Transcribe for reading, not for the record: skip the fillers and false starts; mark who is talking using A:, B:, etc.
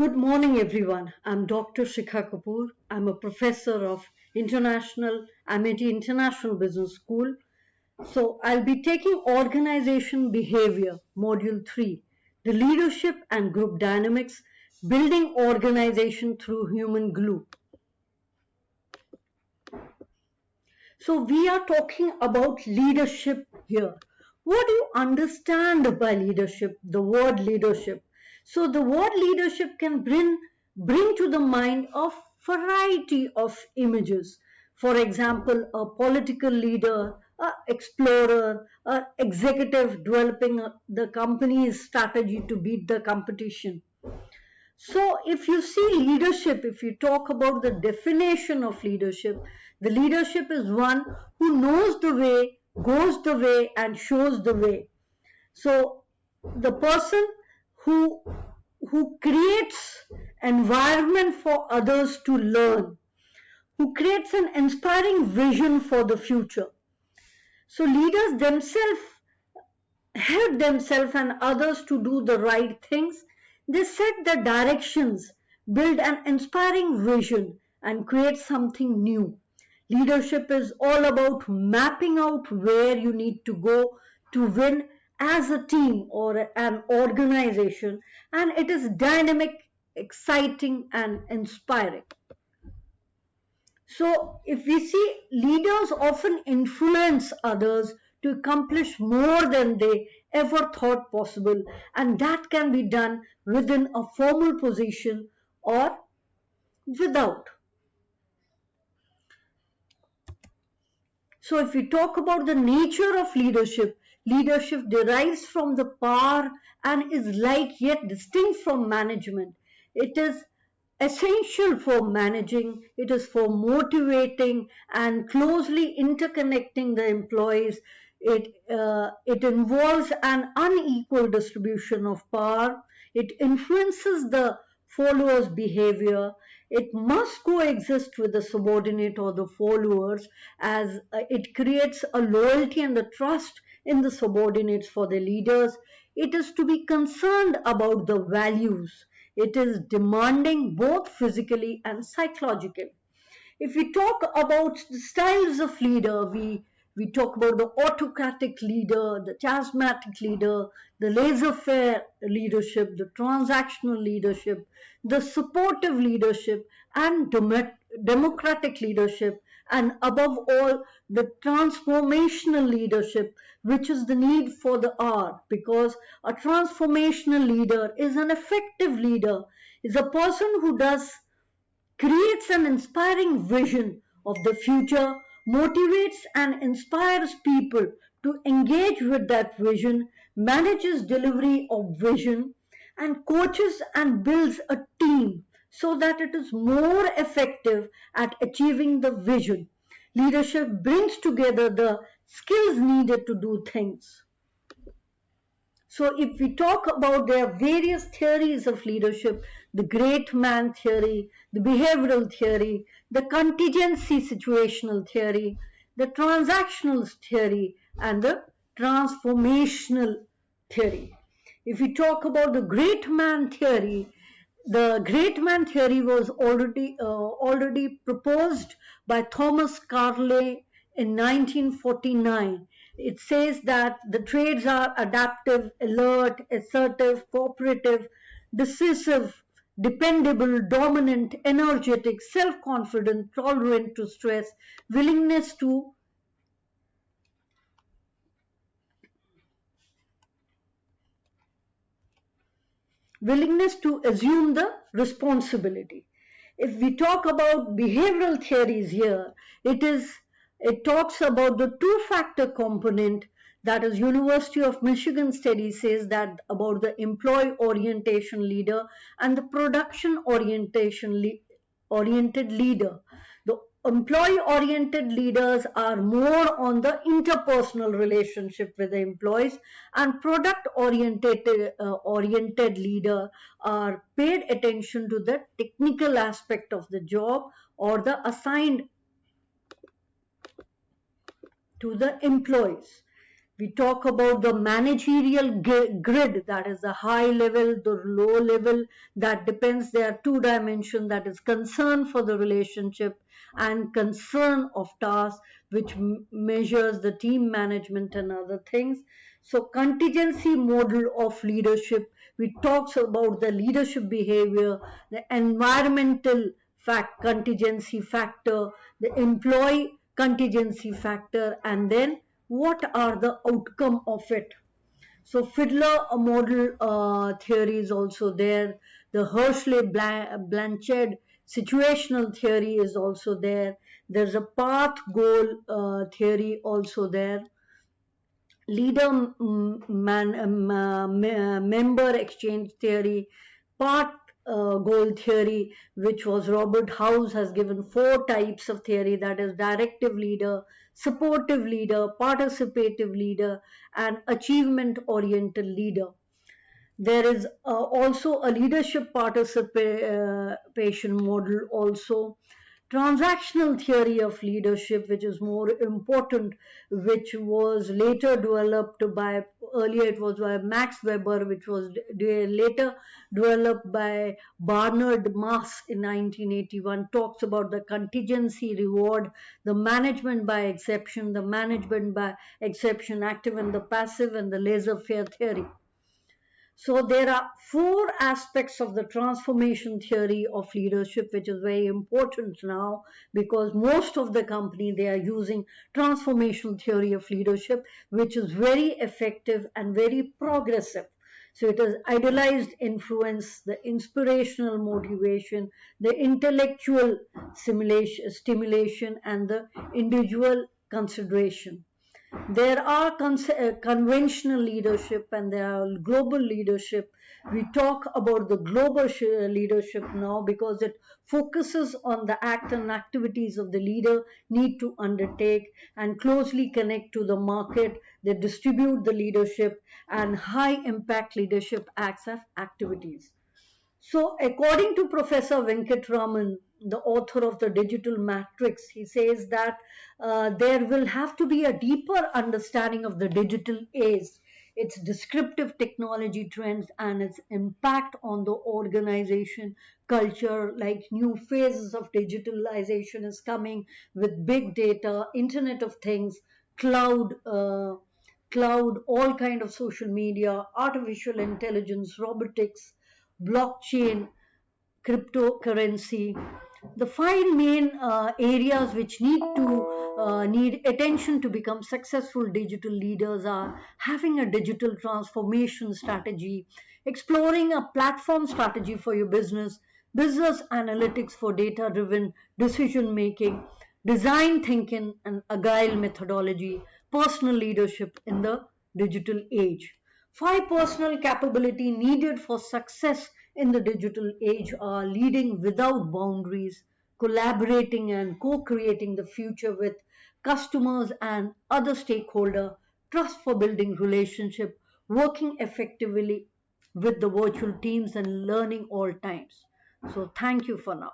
A: Good morning, everyone. I'm Dr. Shikha Kapoor. I'm a professor of Amity International Business School. So I'll be taking Organization Behavior, Module 3, the Leadership and Group Dynamics, Building Organization Through Human Glue. So we are talking about leadership here. What do you understand by leadership? The word leadership. So the word leadership can bring to the mind a variety of images. For example, a political leader, a explorer, a executive developing the company's strategy to beat the competition. So, if you see leadership, if you talk about the definition of leadership, the leadership is one who knows the way, goes the way, and shows the way. So, the person who creates environment for others to learn, who creates an inspiring vision for the future. So, leaders themselves help themselves and others to do the right things. They set the directions, build an inspiring vision, and create something new. Leadership is all about mapping out where you need to go to win as a team or an organization, and it is dynamic, exciting, and inspiring. So, if we see leaders often influence others to accomplish more than they ever thought possible, and that can be done within a formal position or without. So, if we talk about the nature of leadership, leadership derives from the power and is like yet distinct from management. It is essential for managing, it is for motivating and closely interconnecting the employees. It involves an unequal distribution of power. It influences the followers' behavior. It must coexist with the subordinate or the followers as it creates a loyalty and the trust in the subordinates for the leaders. It is to be concerned about the values. It is demanding both physically and psychologically. If we talk about the styles of leader, we talk about the autocratic leader, the charismatic leader, the laissez-faire leadership, the transactional leadership, the supportive leadership, and democratic leadership, and above all, the transformational leadership, which is the need for the hour, because a transformational leader is an effective leader, is a person who creates an inspiring vision of the future, motivates and inspires people to engage with that vision, manages delivery of vision, and coaches and builds a team so that it is more effective at achieving the vision. Leadership brings together the skills needed to do things. So if we talk about there are various theories of leadership, the great man theory, the behavioral theory, the contingency situational theory, the transactional theory, and the transformational theory. If we talk about the great man theory, the great man theory was already proposed by Thomas Carlyle in 1949. It says that the traits are adaptive, alert, assertive, cooperative, decisive, dependable, dominant, energetic, self-confident, tolerant to stress, willingness to assume the responsibility. If we talk about behavioral theories here, it talks about the two-factor component. That is, University of Michigan study says that about the employee orientation leader and the production oriented leader. The employee oriented leaders are more on the interpersonal relationship with the employees, and product oriented leader are paid attention to the technical aspect of the job or the assigned to the employees. We talk about the managerial grid, that is the high level, the low level, that depends. There are two dimensions, that is concern for the relationship and concern of task, which measures the team management and other things. So contingency model of leadership, we talks about the leadership behavior, the environmental contingency factor, the employee contingency factor, and then what are the outcome of it. So Fiedler model theory is also there. The Hershey-Blanchard situational theory is also there. There's a path goal theory also there. Leader member exchange theory, part goal theory, which was Robert House has given 4 types of theory, that is directive leader, supportive leader, participative leader, and achievement oriented leader. There is also a leadership participation model also. Transactional theory of leadership, which is more important, which was later developed by, earlier it was by Max Weber, which was later developed by Barnard Maas in 1981, talks about the contingency reward, the management by exception, the management by exception, active and the passive, and the laissez-faire theory. So there are 4 aspects of the transformation theory of leadership, which is very important now, because most of the company, they are using transformational theory of leadership, which is very effective and very progressive. So it is idealized influence, the inspirational motivation, the intellectual stimulation, and the individual consideration. There are conventional leadership and there are global leadership. We talk about the global leadership now because it focuses on the act and activities of the leader need to undertake and closely connect to the market. They distribute the leadership, and high impact leadership acts as activities. So, according to Professor Venkatraman, the author of the Digital Matrix, he says that there will have to be a deeper understanding of the digital age, its descriptive technology trends, and its impact on the organization culture. Like new phases of digitalization is coming with big data, Internet of Things, cloud. All kind of social media, artificial intelligence, robotics, blockchain, cryptocurrency. The 5 main areas which need attention to become successful digital leaders are having a digital transformation strategy, exploring a platform strategy for your business, business analytics for data-driven decision making, design thinking and agile methodology, personal leadership in the digital age. 5 personal capability needed for success in the digital age are leading without boundaries, collaborating and co-creating the future with customers and other stakeholders, trust for building relationship, working effectively with the virtual teams and learning all times. So thank you for now.